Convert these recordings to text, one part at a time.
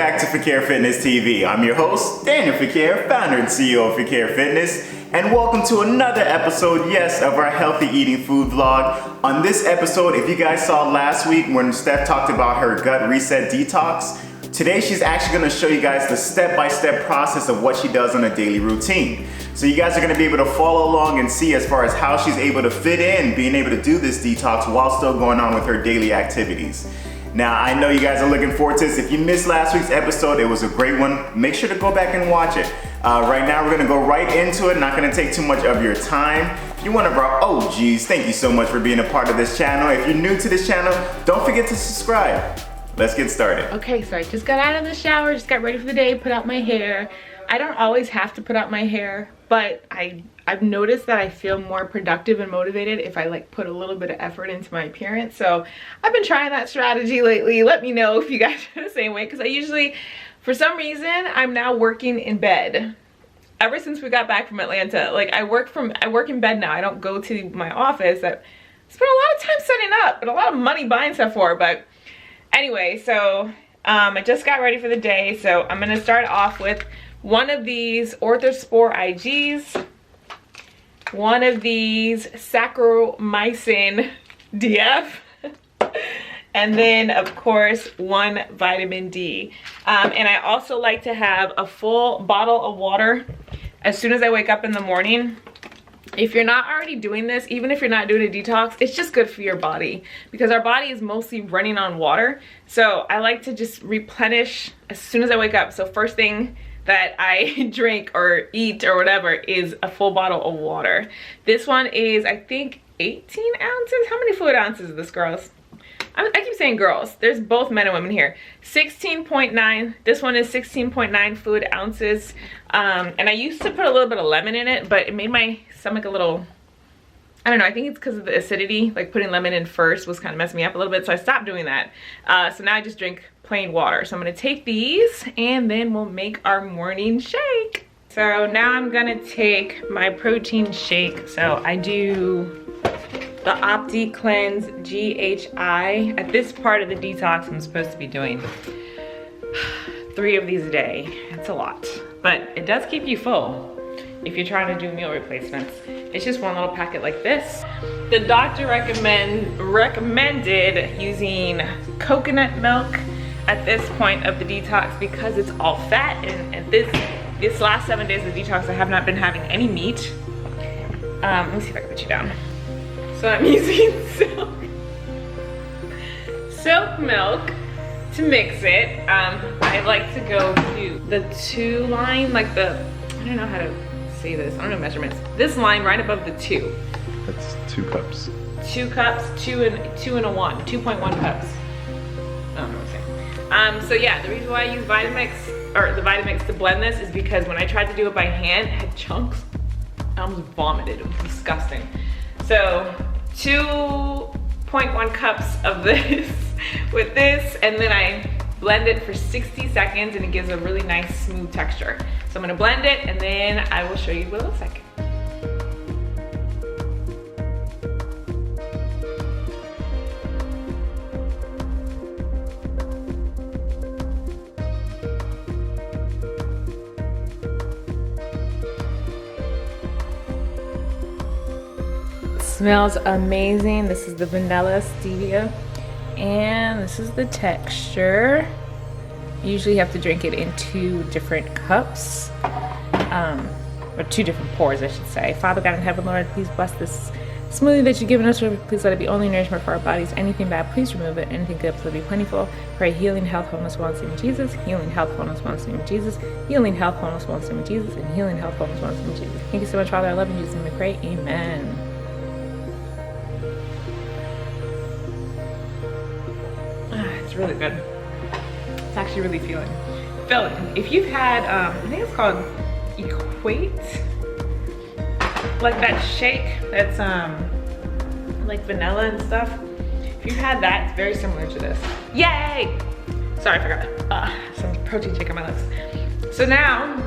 back to Fequiere Fitness TV. I'm your host, Daniel Fequiere, founder and CEO of Fequiere Fitness, and welcome to another episode, yes, of our healthy eating food vlog. On this episode, if you guys saw last week when Steph talked about her gut reset detox, today she's actually gonna show you guys the step-by-step process of what she does on a daily routine. So you guys are gonna be able to follow along and see as far as how she's able to fit in being able to do this detox while still going on with her daily activities. Now, I know you guys are looking forward to this. If you missed last week's episode, it was a great one. Make sure to go back and watch it. Right now, we're gonna go right into it. Not gonna take too much of your time. If you're one of our OGs, thank you so much for being a part of this channel. If you're new to this channel, don't forget to subscribe. Let's get started. Okay, so I just got out of the shower, just got ready for the day, put out my hair. I don't always have to put out my hair, but I've noticed that I feel more productive and motivated if I like put a little bit of effort into my appearance. So I've been trying that strategy lately. Let me know if you guys are the same way, because I usually, for some reason, I'm now working in bed. Ever since we got back from Atlanta, like I work in bed now. I don't go to my office. I spent a lot of time setting up and a lot of money buying stuff for, but anyway, so I just got ready for the day. So I'm gonna start off with one of these Orthospore IGs, one of these Saccharomycin DF, and then of course one vitamin D. And I also like to have a full bottle of water as soon as I wake up in the morning. If you're not already doing this, even if you're not doing a detox, it's just good for your body because our body is mostly running on water. So I like to just replenish as soon as I wake up. So first thing that I drink or eat or whatever is a full bottle of water. This one is, I think, 18 ounces. How many fluid ounces is this, girls? I keep saying girls. There's both men and women here. 16.9. This one is 16.9 fluid ounces. And I used to put a little bit of lemon in it, but it made my stomach a little, I don't know, I think it's because of the acidity. Like putting lemon in first was kind of messing me up a little bit, so I stopped doing that. So now I just drink plain water. So I'm gonna take these and then we'll make our morning shake. So now I'm gonna take my protein shake. So I do the Opti Cleanse GHI. At this part of the detox, I'm supposed to be doing 3 of these a day. It's a lot, but it does keep you full if you're trying to do meal replacements. It's just one little packet like this. The doctor recommended using coconut milk at this point of the detox because it's all fat, and this last 7 days of detox I have not been having any meat. Let me see if I can put you down. So I'm using silk milk to mix it. I like to go to the 2 line, like the, I don't know how to say this, I don't know measurements. This line right above the 2. That's 2 cups. 2 cups, 2 and a 1, 2.1 cups. I don't know what I'm saying. So yeah, the reason why I use Vitamix, or the Vitamix to blend this is because when I tried to do it by hand, it had chunks. I almost vomited, it was disgusting. So 2.1 cups of this with this, and then I blend it for 60 seconds and it gives a really nice smooth texture. So I'm gonna blend it and then I will show you what it looks like. Smells amazing. This is the vanilla stevia, and this is the texture. You usually have to drink it in 2 different cups, or 2 different pours, I should say. Father God in heaven, Lord, please bless this smoothie that you've given us. Please let it be only nourishment for our bodies. Anything bad, please remove it. Anything good, please be plentiful. Pray healing, health, wholeness, wellness in Jesus. Healing, health, wholeness, wellness in Jesus. Healing, health, wholeness, wellness in Jesus. And healing, health, wholeness, wellness in Jesus. Thank you so much, Father. I love you. In Jesus' name we pray. Amen. It's really good. It's actually really filling. If you've had, I think it's called Equate, like that shake that's like vanilla and stuff. If you've had that, it's very similar to this. Yay! Sorry, I forgot. Some protein shake on my lips. So now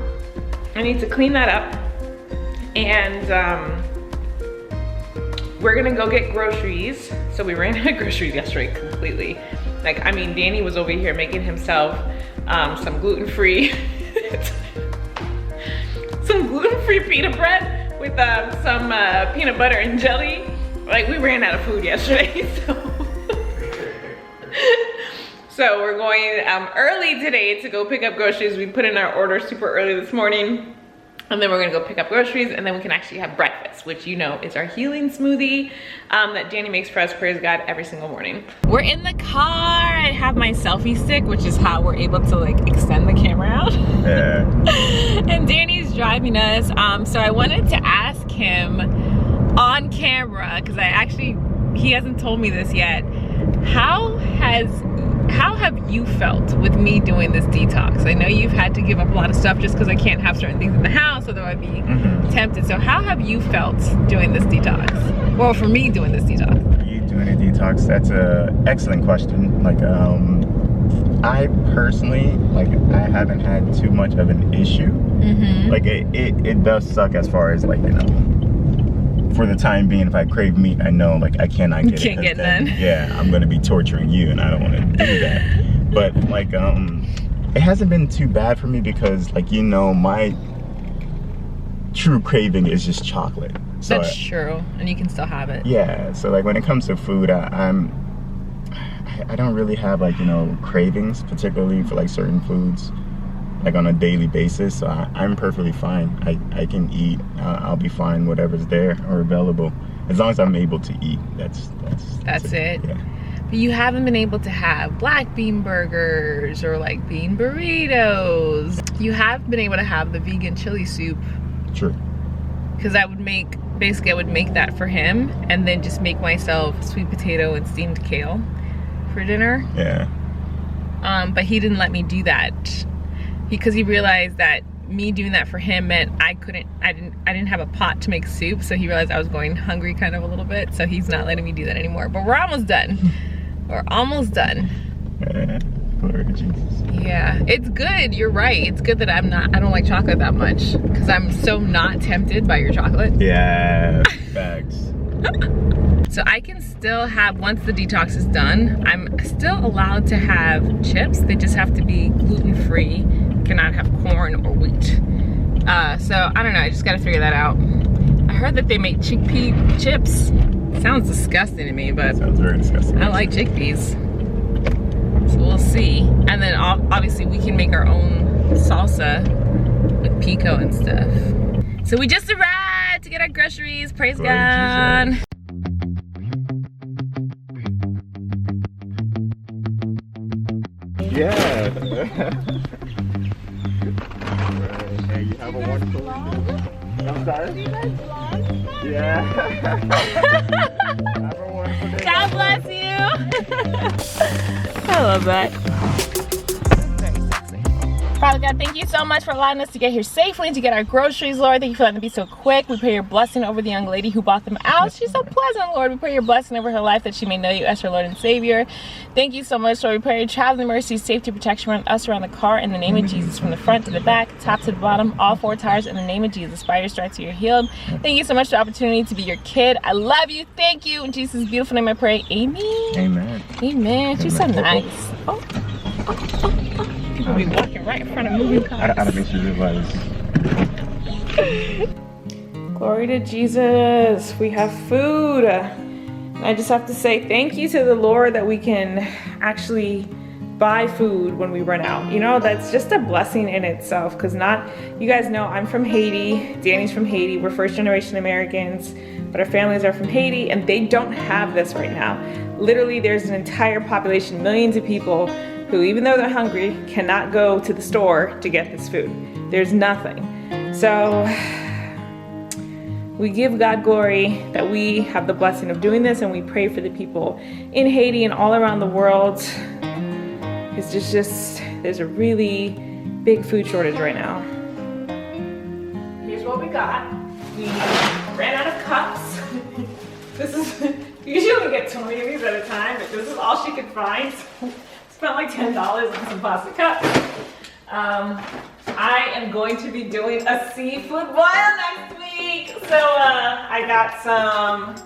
I need to clean that up, and we're gonna go get groceries. So we ran out of groceries yesterday completely. Like, I mean, Danny was over here making himself some gluten-free pita bread with some peanut butter and jelly. Like, we ran out of food yesterday, so we're going early today to go pick up groceries. We put in our order super early this morning, and then we're gonna go pick up groceries, and then we can actually have breakfast, which you know is our healing smoothie that Danny makes for us, praise God, every single morning. We're in the car. I have my selfie stick, which is how we're able to like extend the camera out. Yeah. And Danny's driving us. So I wanted to ask him on camera, because he hasn't told me this yet. How have you felt with me doing this detox? I know you've had to give up a lot of stuff just because I can't have certain things in the house, although I'd be tempted. So how have you felt doing this detox? Well, for me doing this detox. You doing a detox? That's an excellent question. Like, I personally, like, I haven't had too much of an issue. Like, it does suck as far as, like, you know, for the time being, if I crave meat, I know, like, I cannot get it. Can't get none. Yeah, I'm gonna be torturing you, and I don't want to do that. But like, it hasn't been too bad for me because, like, you know, my true craving is just chocolate. So That's true, and you can still have it. Yeah. So like, when it comes to food, I don't really have, like, you know, cravings, particularly for like certain foods, like on a daily basis. So I'm perfectly fine. I can eat. I'll be fine, whatever's there or available, as long as I'm able to eat. That's it. Yeah. But you haven't been able to have black bean burgers or like bean burritos. You have been able to have the vegan chili soup. True. Because I would make that for him, and then just make myself sweet potato and steamed kale for dinner. Yeah. But he didn't let me do that, because he realized that me doing that for him meant I didn't have a pot to make soup, so he realized I was going hungry kind of a little bit, so he's not letting me do that anymore. But we're almost done. We're almost done. Yeah. Glory to Jesus. Yeah, it's good. You're right. It's good that I don't like chocolate that much, because I'm so not tempted by your chocolate. Yeah, facts. So I can still have, once the detox is done, I'm still allowed to have chips. They just have to be gluten-free. Cannot have corn or wheat. So I don't know, I just gotta figure that out. I heard that they make chickpea chips. Sounds disgusting to me, but Sounds very disgusting. I like chickpeas. So we'll see. And then obviously we can make our own salsa with pico and stuff. So we just arrived to get our groceries. Praise God. Yeah. Hey, you have a wonderful day. I'm sorry? Do you guys vlog? Yeah. Have a wonderful day. God bless you. I love that. Very sexy. Father God, thank you so much for allowing us to get here safely and to get our groceries, Lord. Thank you for letting them be so quick. We pray your blessing over the young lady who bought them out. She's so pleasant, Lord. We pray your blessing over her life, that she may know you as her Lord and Savior. Thank you so much, Lord. We pray your traveling mercy, safety, protection around us, around the car, in the name of Jesus, from the front to the back, top to the bottom, all four tires, in the name of Jesus. By your stripes you're healed. Thank you so much for the opportunity to be your kid. I love you. Thank you. In Jesus' beautiful name I pray. Amen. Amen. Amen. She's so nice. Oh. People be walking right in front of moving cars. I don't think she realized. Glory to Jesus. We have food. I just have to say thank you to the Lord that we can actually buy food when we run out. You know, that's just a blessing in itself, because you guys know I'm from Haiti. Danny's from Haiti. We're first generation Americans, but our families are from Haiti, and they don't have this right now. Literally, there's an entire population, millions of people who, even though they're hungry, cannot go to the store to get this food. There's nothing. So we give God glory that we have the blessing of doing this, and we pray for the people in Haiti and all around the world. It's just there's a really big food shortage right now. Here's what we got. We ran out of cups. Usually we get 20 of these at a time, but this is all she could find. So spent like $10 on some plastic cups. I am going to be doing a seafood boil next week. So I got some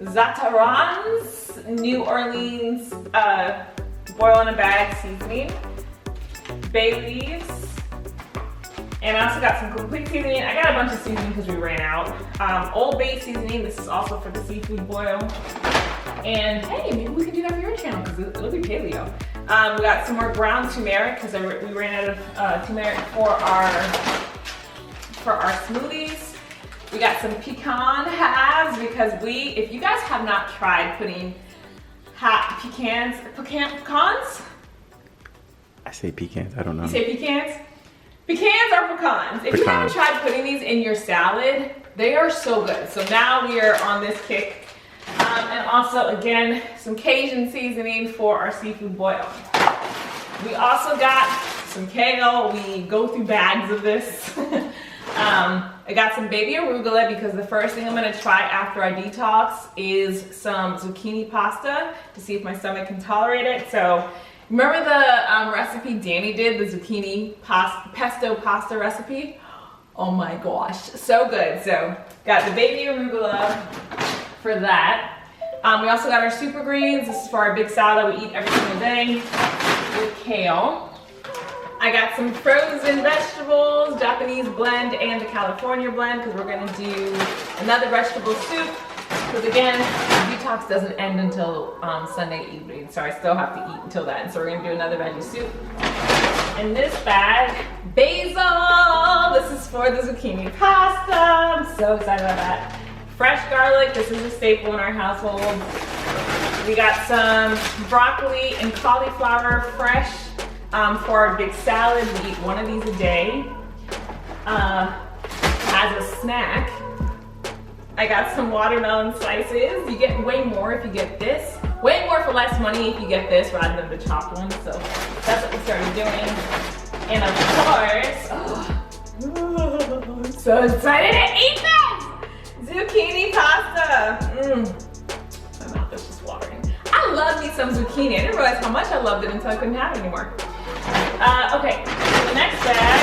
Zatarain's New Orleans boil in a bag seasoning. bay leaves, and I also got some complete seasoning. I got a bunch of seasoning because we ran out. Old Bay seasoning, this is also for the seafood boil. And hey, maybe we can do that for your channel because it'll be paleo. We got some more ground turmeric because we ran out of turmeric for our smoothies. We got some pecan halves because if you guys have not tried putting pecans? I say pecans, I don't know. You say pecans? Pecans or pecans? If you haven't tried putting these in your salad, they are so good. So now we are on this kick. And also, again, some Cajun seasoning for our seafood boil. We also got some kale. We go through bags of this. I got some baby arugula because the first thing I'm gonna try after I detox is some zucchini pasta to see if my stomach can tolerate it. So remember the recipe Danny did, the zucchini pesto pasta recipe? Oh my gosh, so good. So got the baby arugula for that. We also got our super greens. This is for our big salad we eat every single day with kale. I got some frozen vegetables, Japanese blend and the California blend because we're gonna do another vegetable soup. Because again, the detox doesn't end until Sunday evening, so I still have to eat until then. So we're gonna do another veggie soup. In this bag, basil. This is for the zucchini pasta. I'm so excited about that. Fresh garlic, this is a staple in our household. We got some broccoli and cauliflower fresh for our big salad. We eat one of these a day as a snack. I got some watermelon slices. You get way more if you get this. Way more for less money if you get this rather than the chopped one. So that's what we started doing. And of course, I'm so excited to eat this! Zucchini pasta. My mouth is just watering. I love me some zucchini. I didn't realize how much I loved it until I couldn't have it anymore. Okay, so the next bag,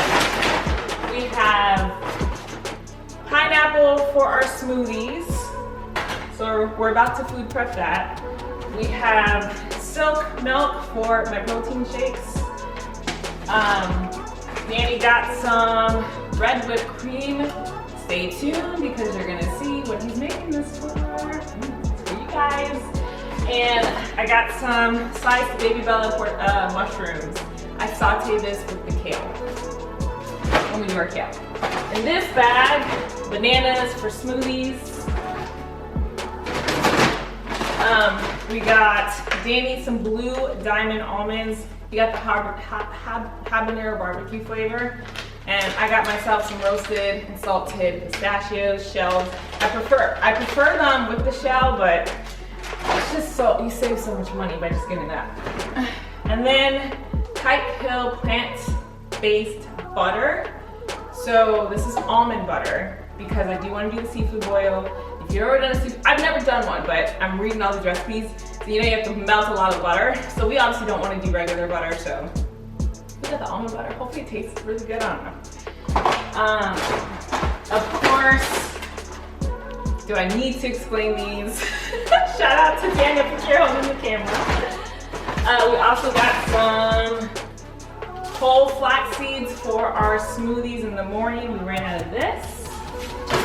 we have pineapple for our smoothies. So we're about to food prep that. We have silk milk for my protein shakes. Danny got some red whipped cream. Stay tuned because you're gonna see what he's making this for you guys. And I got some sliced baby bella mushrooms. I sauteed this with the kale when we do our kale. In this bag, bananas for smoothies. We got Danny some blue diamond almonds. You got the habanero barbecue flavor. And I got myself some roasted and salted pistachios, shells. I prefer them with the shell, but it's just you save so much money by just getting that. And then Kite Hill plant-based butter. So this is almond butter because I do want to do the seafood boil. If you've ever done a seafood, I've never done one, but I'm reading all these recipes. So you know you have to melt a lot of butter. So we obviously don't want to do regular butter, so we got the almond butter. Hopefully it tastes really good. I don't know. Of course, do I need to explain these? Shout out to Daniel Fequiere holding the camera. We also got some whole flax seeds for our smoothies in the morning. We ran out of this.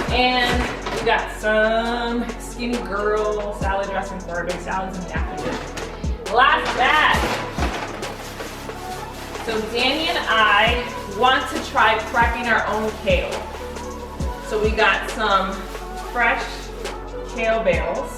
And we got some Skinny Girl salad dressing for our big salads in the afternoon. Last bag. So Danny and I want to try prepping our own kale. So we got some fresh kale bales.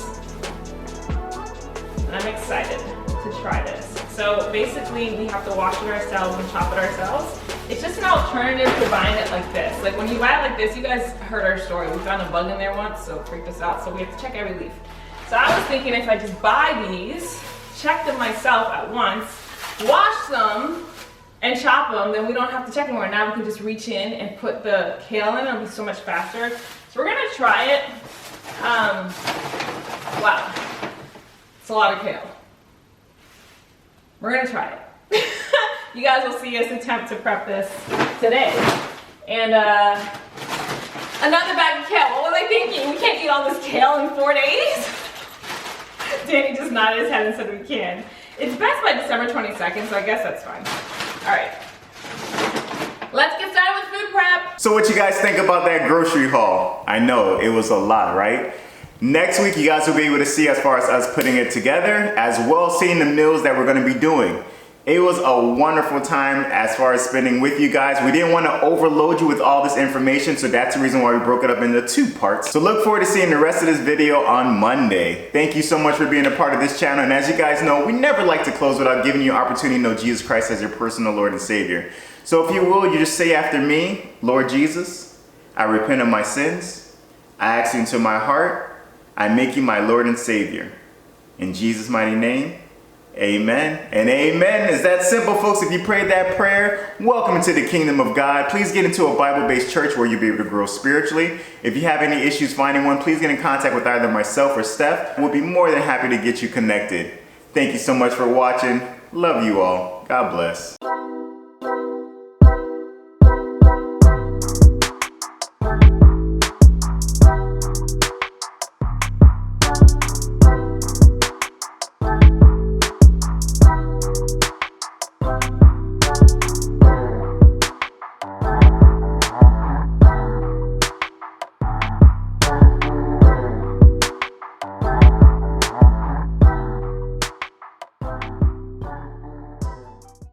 And I'm excited to try this. So basically we have to wash it ourselves and chop it ourselves. It's just an alternative to buying it like this. Like when you buy it like this, you guys heard our story. We found a bug in there once, so it freaked us out. So we have to check every leaf. So I was thinking if I just buy these, check them myself at once, wash them, and chop them, then we don't have to check anymore. Now we can just reach in and put the kale in. It'll be so much faster. So we're gonna try it. Wow, it's a lot of kale. We're gonna try it. You guys will see us attempt to prep this today. And another bag of kale. What was I thinking? We can't eat all this kale in 4 days? Danny just nodded his head and said we can. It's best by December 22nd, so I guess that's fine. All right, Let's get started with food prep. So what you guys think about that grocery haul? I know, it was a lot, right? Next week, you guys will be able to see as far as us putting it together, as well as seeing the meals that we're gonna be doing. It was a wonderful time as far as spending with you guys. We didn't want to overload you with all this information, so that's the reason why we broke it up into 2 parts. So look forward to seeing the rest of this video on Monday. Thank you so much for being a part of this channel, and as you guys know, we never like to close without giving you an opportunity to know Jesus Christ as your personal Lord and Savior. So if you will, you just say after me, Lord Jesus, I repent of my sins. I ask you into my heart. I make you my Lord and Savior. In Jesus' mighty name, amen and amen. It's that simple, folks. If you prayed that prayer, welcome into the kingdom of God. Please get into a Bible-based church where you'll be able to grow spiritually. If you have any issues finding one, please get in contact with either myself or Steph. We'll be more than happy to get you connected. Thank you so much for watching. Love you all. God bless.